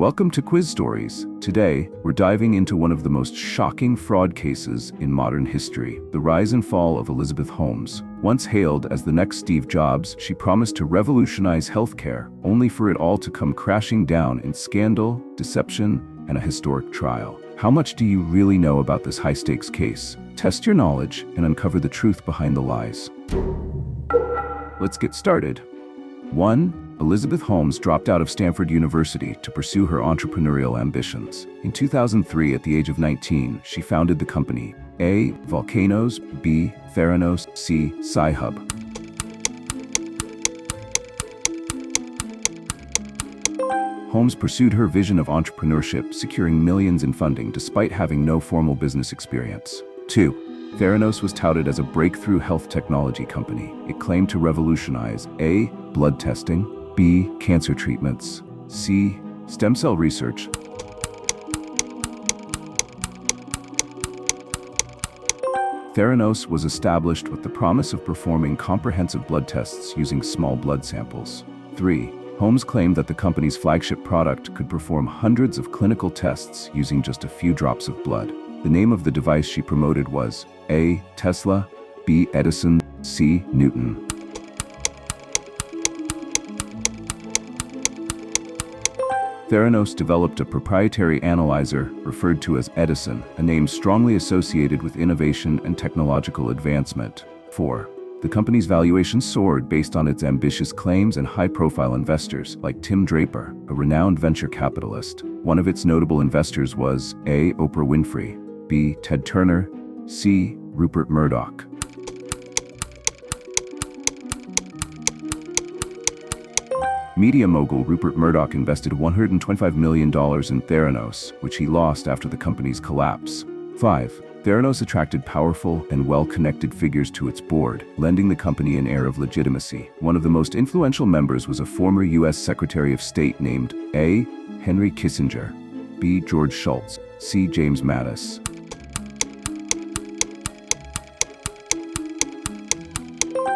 Welcome to Quiz Stories. Today, we're diving into one of the most shocking fraud cases in modern history, the rise and fall of Elizabeth Holmes. Once hailed as the next Steve Jobs, she promised to revolutionize healthcare, only for it all to come crashing down in scandal, deception, and a historic trial. How much do you really know about this high-stakes case? Test your knowledge and uncover the truth behind the lies. Let's get started. 1. Elizabeth Holmes dropped out of Stanford University to pursue her entrepreneurial ambitions. In 2003, at the age of 19, she founded the company A. Volcanoes, B. Theranos, C. Sci-Hub. Holmes pursued her vision of entrepreneurship, securing millions in funding despite having no formal business experience. 2. Theranos was touted as a breakthrough health technology company. It claimed to revolutionize A. blood testing, B. cancer treatments, C. stem cell research. Theranos was established with the promise of performing comprehensive blood tests using small blood samples. 3. Holmes claimed that the company's flagship product could perform hundreds of clinical tests using just a few drops of blood. The name of the device she promoted was A. Tesla, B. Edison, C. Newton. Theranos developed a proprietary analyzer referred to as Edison, a name strongly associated with innovation and technological advancement. 4. The company's valuation soared based on its ambitious claims and high-profile investors, like Tim Draper, a renowned venture capitalist. One of its notable investors was A. Oprah Winfrey, B. Ted Turner, C. Rupert Murdoch. Media mogul Rupert Murdoch invested $125 million in Theranos, which he lost after the company's collapse. 5. Theranos attracted powerful and well-connected figures to its board, lending the company an air of legitimacy. One of the most influential members was a former U.S. Secretary of State named A. Henry Kissinger, B. George Shultz, C. James Mattis.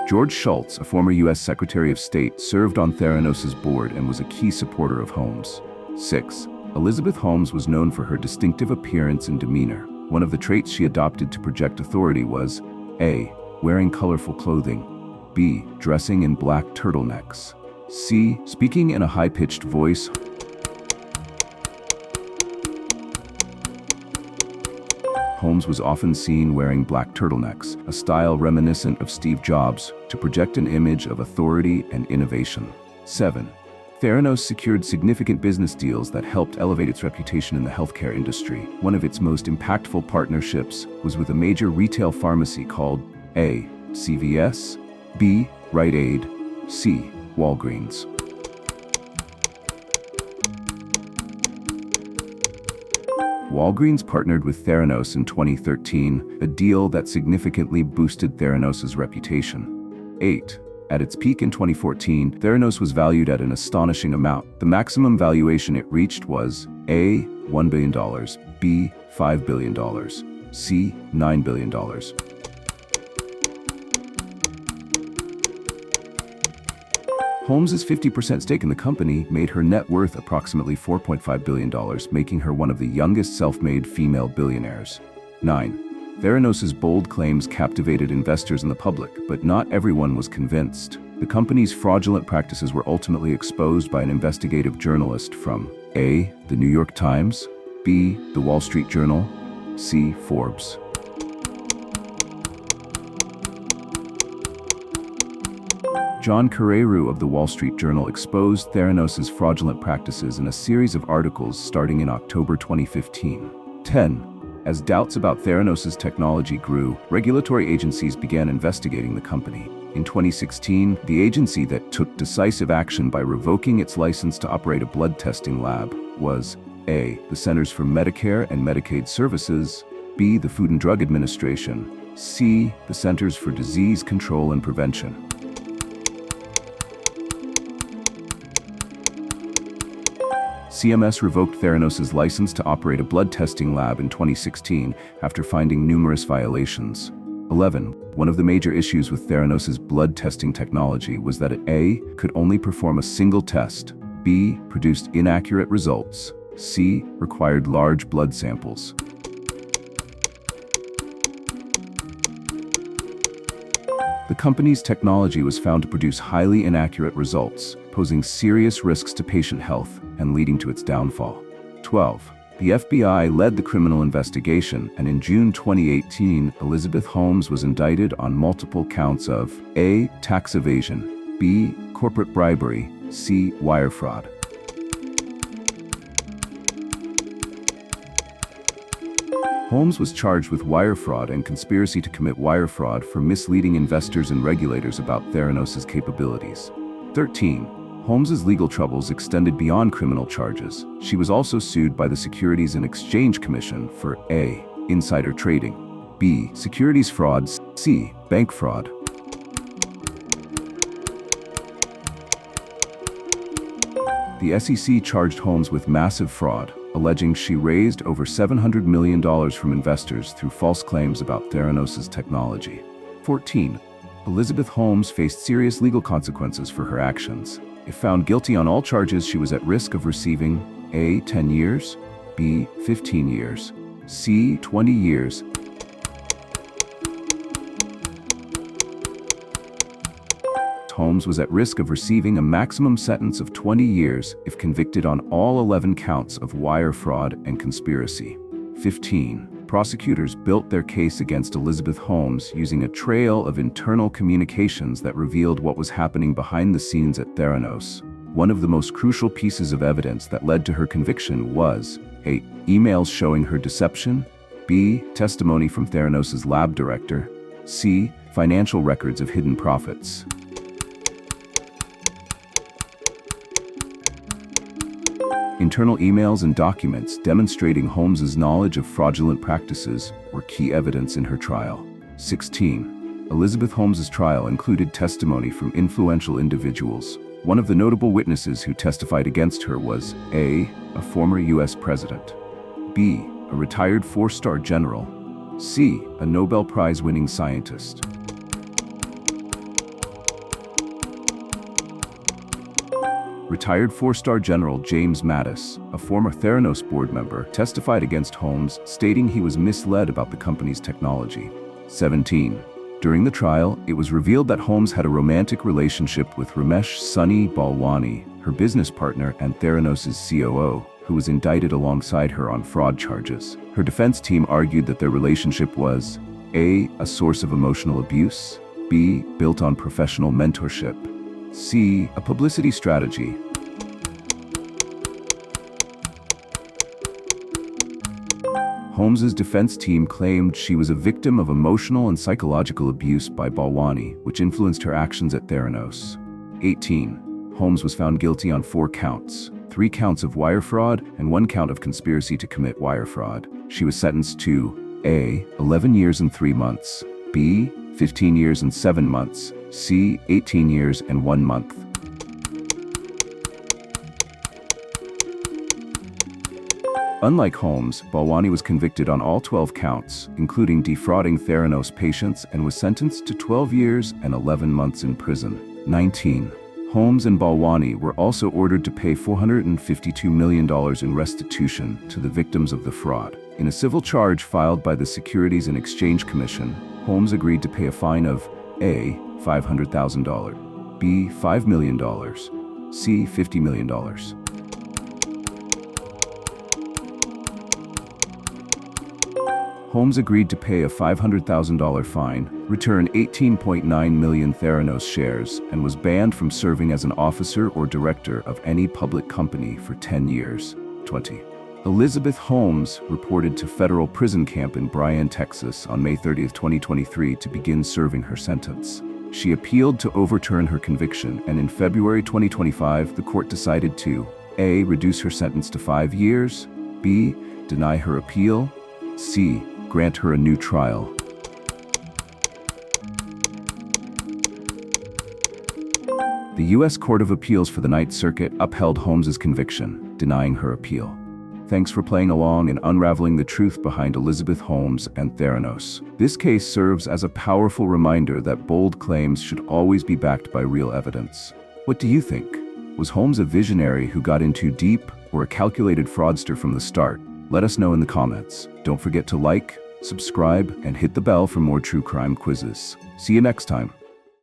George Shultz, a former U.S. Secretary of State, served on Theranos' board and was a key supporter of Holmes. 6. Elizabeth Holmes was known for her distinctive appearance and demeanor. One of the traits she adopted to project authority was A. wearing colorful clothing, B. dressing in black turtlenecks, C. speaking in a high-pitched voice. Holmes was often seen wearing black turtlenecks, a style reminiscent of Steve Jobs, to project an image of authority and innovation. 7. Theranos secured significant business deals that helped elevate its reputation in the healthcare industry. One of its most impactful partnerships was with a major retail pharmacy called A. CVS, B. Rite Aid, C. Walgreens. Walgreens partnered with Theranos in 2013, a deal that significantly boosted Theranos' reputation. 8. At its peak in 2014, Theranos was valued at an astonishing amount. The maximum valuation it reached was A. $1 billion, B. $5 billion, C. $9 billion. Holmes' 50% stake in the company made her net worth approximately $4.5 billion, making her one of the youngest self-made female billionaires. 9. Theranos' bold claims captivated investors and the public, but not everyone was convinced. The company's fraudulent practices were ultimately exposed by an investigative journalist from A. The New York Times, B. The Wall Street Journal, C. Forbes. John Carreyrou of the Wall Street Journal exposed Theranos' fraudulent practices in a series of articles starting in October 2015. 10. As doubts about Theranos' technology grew, regulatory agencies began investigating the company. In 2016, the agency that took decisive action by revoking its license to operate a blood testing lab was A. the Centers for Medicare and Medicaid Services, B. the Food and Drug Administration, C. the Centers for Disease Control and Prevention. CMS revoked Theranos' license to operate a blood testing lab in 2016 after finding numerous violations. 11. One of the major issues with Theranos' blood testing technology was that it A. could only perform a single test, B. Produced inaccurate results. C. Required large blood samples. The company's technology was found to produce highly inaccurate results, posing serious risks to patient health and leading to its downfall. 12. The FBI led the criminal investigation, and in June 2018, Elizabeth Holmes was indicted on multiple counts of A. Tax evasion, B. Corporate bribery, C. Wire fraud. Holmes was charged with wire fraud and conspiracy to commit wire fraud for misleading investors and regulators about Theranos' capabilities. 13. Holmes's legal troubles extended beyond criminal charges. She was also sued by the Securities and Exchange Commission for A. Insider trading, B. Securities fraud, C. Bank fraud. The SEC charged Holmes with massive fraud, alleging she raised over $700 million from investors through false claims about Theranos' technology. 14. Elizabeth Holmes faced serious legal consequences for her actions. If found guilty on all charges, she was at risk of receiving A. 10 years, B. 15 years, C. 20 years, Holmes was at risk of receiving a maximum sentence of 20 years if convicted on all 11 counts of wire fraud and conspiracy. 15. Prosecutors built their case against Elizabeth Holmes using a trail of internal communications that revealed what was happening behind the scenes at Theranos. One of the most crucial pieces of evidence that led to her conviction was A. Emails showing her deception, B. Testimony from Theranos' lab director, C. Financial records of hidden profits. Internal emails and documents demonstrating Holmes's knowledge of fraudulent practices were key evidence in her trial. 16. Elizabeth Holmes's trial included testimony from influential individuals. One of the notable witnesses who testified against her was A. A former U.S. president, B. A retired four-star general, C. A Nobel Prize-winning scientist. Retired four-star General James Mattis, a former Theranos board member, testified against Holmes, stating he was misled about the company's technology. 17. During the trial, it was revealed that Holmes had a romantic relationship with Ramesh Sunny Balwani, her business partner and Theranos' COO, who was indicted alongside her on fraud charges. Her defense team argued that their relationship was A. A source of emotional abuse, B. Built on professional mentorship, C. A publicity strategy. Holmes's defense team claimed she was a victim of emotional and psychological abuse by Balwani, which influenced her actions at Theranos. 18. Holmes was found guilty on 4 counts, 3 counts of wire fraud and 1 count of conspiracy to commit wire fraud. She was sentenced to A. 11 years and 3 months, B. 15 years and 7 months, C. 18 years and 1 month. Unlike Holmes, Balwani was convicted on all 12 counts, including defrauding Theranos patients, and was sentenced to 12 years and 11 months in prison. 19. Holmes and Balwani were also ordered to pay $452 million in restitution to the victims of the fraud. In a civil charge filed by the Securities and Exchange Commission, Holmes agreed to pay a fine of A. $500,000, B. $5 million, C. $50 million. Holmes agreed to pay a $500,000 fine, return 18.9 million Theranos shares, and was banned from serving as an officer or director of any public company for 10 years. 20. Elizabeth Holmes reported to federal prison camp in Bryan, Texas on May 30, 2023 to begin serving her sentence. She appealed to overturn her conviction, and in February 2025, the court decided to A. Reduce her sentence to 5 years, B. Deny her appeal, C. Grant her a new trial. The U.S. Court of Appeals for the Ninth Circuit upheld Holmes's conviction, denying her appeal. Thanks for playing along and unraveling the truth behind Elizabeth Holmes and Theranos. This case serves as a powerful reminder that bold claims should always be backed by real evidence. What do you think? Was Holmes a visionary who got in too deep, or a calculated fraudster from the start? Let us know in the comments. Don't forget to like, subscribe, and hit the bell for more true crime quizzes. See you next time.